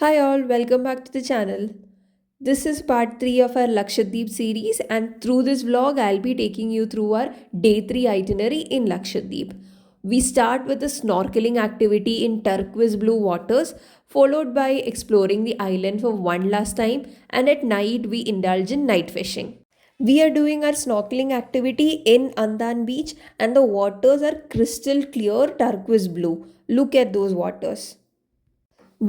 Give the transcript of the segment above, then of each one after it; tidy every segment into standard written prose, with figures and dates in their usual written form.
Hi all, welcome back to the channel. This is part 3 of our Lakshadweep series, and through this vlog I'll be taking you through our day 3 itinerary in Lakshadweep. We start with a snorkeling activity in turquoise blue waters, followed by exploring the island for one last time, and at night we indulge in night fishing. We are doing our snorkeling activity in Andan beach and the waters are crystal clear turquoise blue. Look at those waters.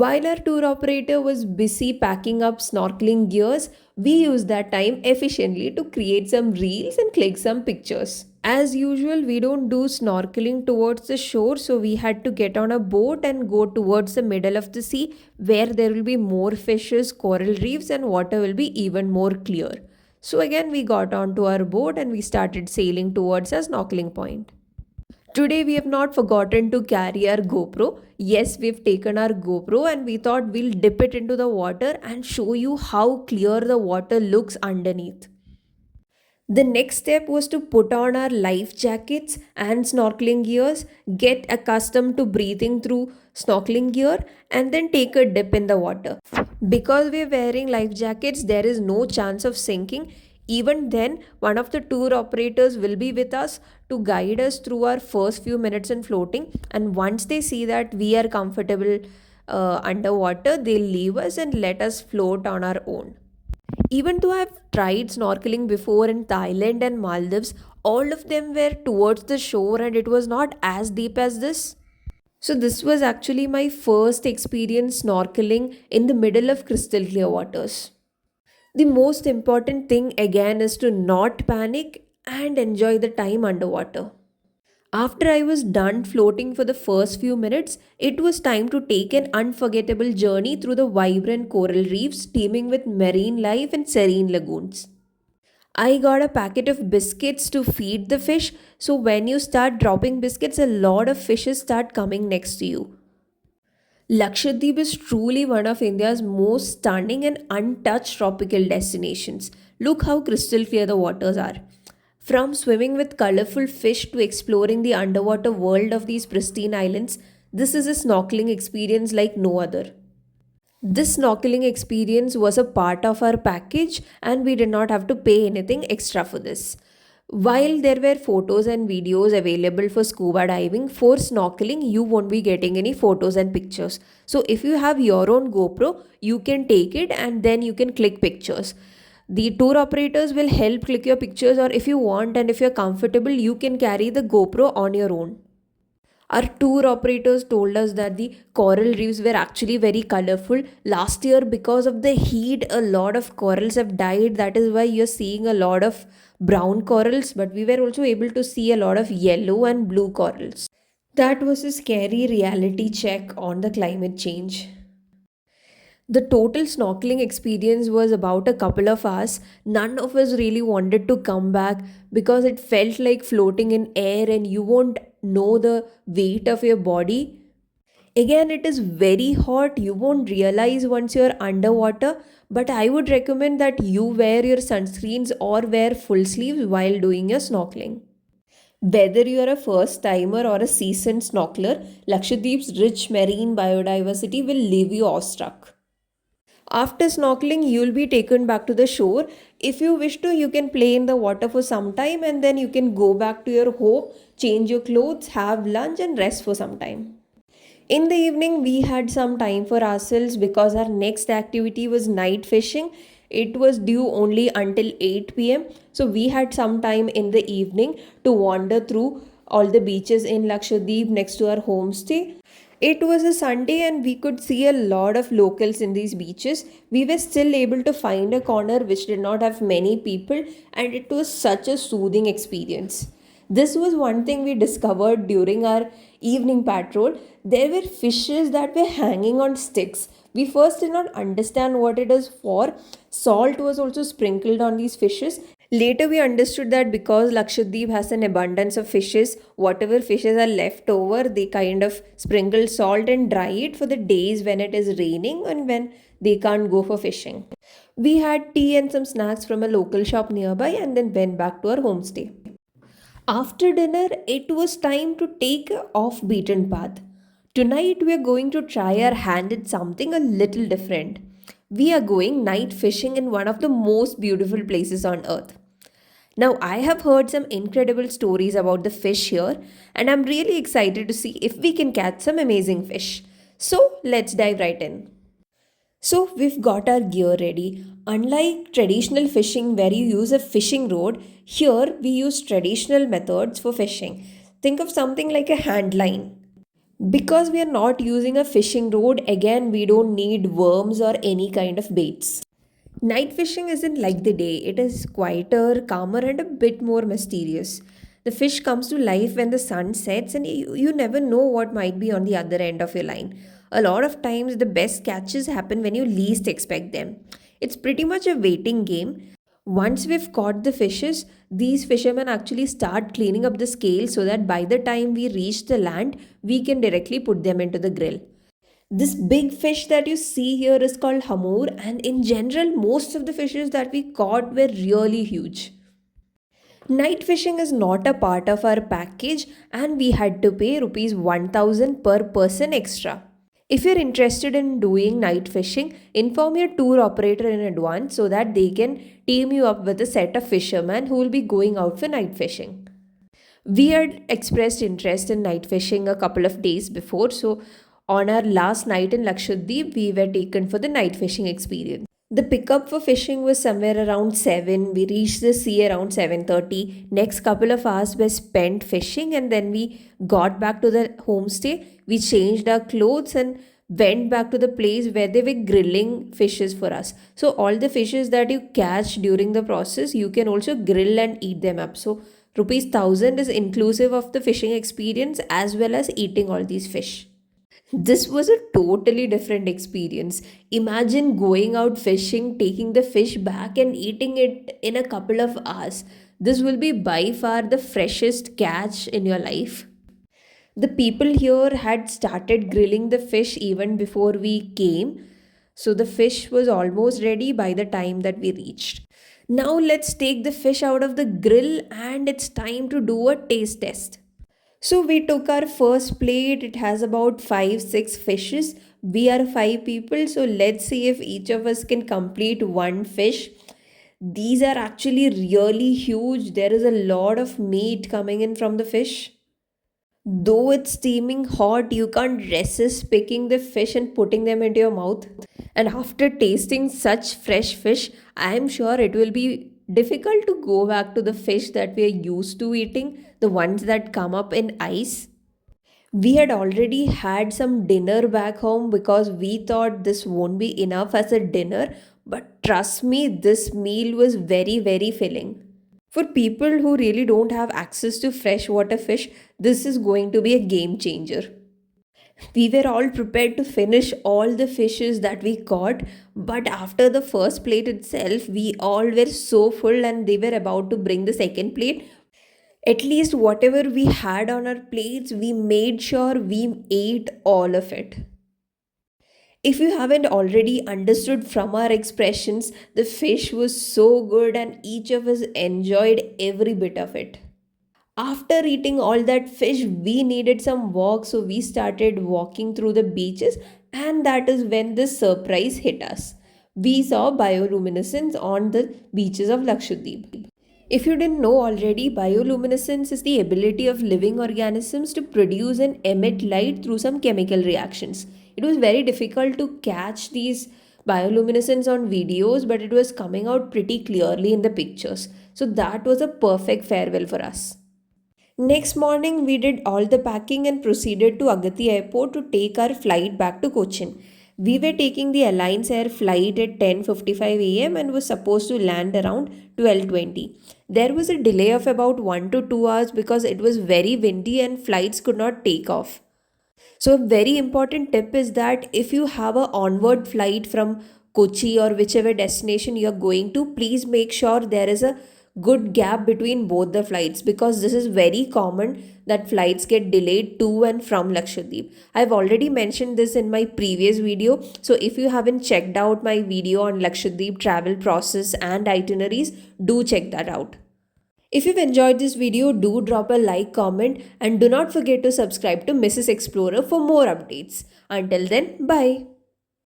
While our tour operator was busy packing up snorkeling gears, we used that time efficiently to create some reels and click some pictures. As usual, we don't do snorkeling towards the shore, so we had to get on a boat and go towards the middle of the sea where there will be more fishes, coral reefs, and water will be even more clear. So, again, we got onto our boat and we started sailing towards our snorkeling point. Today we have not forgotten to carry our GoPro. Yes, we've taken our GoPro and we thought we'll dip it into the water and show you how clear the water looks underneath. The next step was to put on our life jackets and snorkeling gears, get accustomed to breathing through snorkeling gear, and then take a dip in the water. Because we're wearing life jackets, there is no chance of sinking. Even then, one of the tour operators will be with us to guide us through our first few minutes in floating. And once they see that we are comfortable underwater, they'll leave us and let us float on our own. Even though I've tried snorkeling before in Thailand and Maldives, all of them were towards the shore and it was not as deep as this. So, this was actually my first experience snorkeling in the middle of crystal clear waters. The most important thing again is to not panic and enjoy the time underwater. After I was done floating for the first few minutes, it was time to take an unforgettable journey through the vibrant coral reefs teeming with marine life and serene lagoons. I got a packet of biscuits to feed the fish, so when you start dropping biscuits, a lot of fishes start coming next to you. Lakshadweep is truly one of India's most stunning and untouched tropical destinations. Look how crystal clear the waters are. From swimming with colorful fish to exploring the underwater world of these pristine islands, this is a snorkeling experience like no other. This snorkeling experience was a part of our package and we did not have to pay anything extra for this. While there were photos and videos available for scuba diving, for snorkeling, you won't be getting any photos and pictures. So, if you have your own GoPro, you can take it and then you can click pictures. The tour operators will help click your pictures, or if you want and if you're comfortable, you can carry the GoPro on your own. Our tour operators told us that the coral reefs were actually very colorful. Last year, because of the heat, a lot of corals have died. That is why you're seeing a lot of brown corals, but we were also able to see a lot of yellow and blue corals. That was a scary reality check on the climate change. The total snorkeling experience was about a couple of hours. None of us really wanted to come back because it felt like floating in air and you won't know the weight of your body. Again, it is very hot. You won't realize once you're underwater. But I would recommend that you wear your sunscreens or wear full sleeves while doing your snorkeling. Whether you are a first timer or a seasoned snorkeler, Lakshadweep's rich marine biodiversity will leave you awestruck. After snorkeling, you'll be taken back to the shore. If you wish to, you can play in the water for some time and then you can go back to your home, change your clothes, have lunch, and rest for some time. In the evening, we had some time for ourselves because our next activity was night fishing. It was due only until 8 p.m. So, we had some time in the evening to wander through all the beaches in Lakshadweep next to our homestay. It was a Sunday and we could see a lot of locals in these beaches. We were still able to find a corner which did not have many people, and it was such a soothing experience. This was one thing we discovered during our evening patrol. There were fishes that were hanging on sticks. We first did not understand what it is for. Salt was also sprinkled on these fishes. Later, we understood that because Lakshadweep has an abundance of fishes, whatever fishes are left over, they kind of sprinkle salt and dry it for the days when it is raining and when they can't go for fishing. We had tea and some snacks from a local shop nearby and then went back to our homestay. After dinner, it was time to take a off beaten path. Tonight, we are going to try our hand at something a little different. We are going night fishing in one of the most beautiful places on earth. Now, I have heard some incredible stories about the fish here, and I'm really excited to see if we can catch some amazing fish. So, let's dive right in. So, we've got our gear ready. Unlike traditional fishing where you use a fishing rod, here we use traditional methods for fishing. Think of something like a hand line. Because we are not using a fishing rod, again, we don't need worms or any kind of baits. Night fishing isn't like the day, it is quieter, calmer, and a bit more mysterious. The fish comes to life when the sun sets, and you never know what might be on the other end of your line. A lot of times, the best catches happen when you least expect them. It's pretty much a waiting game. Once we've caught the fishes, these fishermen actually start cleaning up the scale so that by the time we reach the land, we can directly put them into the grill. This big fish that you see here is called hamur, and in general, most of the fishes that we caught were really huge. Night fishing is not a part of our package, and we had to pay rupees 1000 per person extra. If you're interested in doing night fishing, inform your tour operator in advance so that they can team you up with a set of fishermen who will be going out for night fishing. We had expressed interest in night fishing a couple of days before, so on our last night in Lakshadweep, we were taken for the night fishing experience. The pickup for fishing was somewhere around 7. We reached the sea around 7:30. Next couple of hours were spent fishing, and then we got back to the homestay. We changed our clothes and went back to the place where they were grilling fishes for us. So all the fishes that you catch during the process, you can also grill and eat them up. So rupees 1000 is inclusive of the fishing experience as well as eating all these fish. This was a totally different experience. Imagine going out fishing, taking the fish back, and eating it in a couple of hours. This will be by far the freshest catch in your life. The people here had started grilling the fish even before we came, so the fish was almost ready by the time that we reached. Now, let's take the fish out of the grill, and it's time to do a taste test. So we took our first plate. It has about 5 6 fishes. We are 5 people, so let's see if each of us can complete one fish. These are actually really huge. There is a lot of meat coming in from the fish. Though it's steaming hot, you can't resist picking the fish and putting them into your mouth. And after tasting such fresh fish, I am sure it will be difficult to go back to the fish that we are used to eating, the ones that come up in ice. We had already had some dinner back home because we thought this won't be enough as a dinner, but trust me, this meal was very, very filling. For people who really don't have access to freshwater fish, this is going to be a game changer. We were all prepared to finish all the fishes that we caught, but after the first plate itself, we all were so full and they were about to bring the second plate. At least whatever we had on our plates, we made sure we ate all of it. If you haven't already understood from our expressions, the fish was so good and each of us enjoyed every bit of it. After eating all that fish, we needed some walk, so we started walking through the beaches, and that is when the surprise hit us. We saw bioluminescence on the beaches of Lakshadweep. If you didn't know already, bioluminescence is the ability of living organisms to produce and emit light through some chemical reactions. It was very difficult to catch these bioluminescence on videos, but it was coming out pretty clearly in the pictures. So that was a perfect farewell for us. Next morning, we did all the packing and proceeded to Agati Airport to take our flight back to Cochin. We were taking the Alliance Air flight at 10:55 a.m. and was supposed to land around 12:20. There was a delay of about 1 to 2 hours because it was very windy and flights could not take off. So, a very important tip is that if you have a onward flight from Kochi or whichever destination you are going to, please make sure there is a good gap between both the flights because this is very common that flights get delayed to and from Lakshadweep. I've already mentioned this in my previous video, so if you haven't checked out my video on Lakshadweep travel process and itineraries, do check that out. If you've enjoyed this video, do drop a like, comment, and do not forget to subscribe to Mrs. Explorer for more updates. Until then, bye.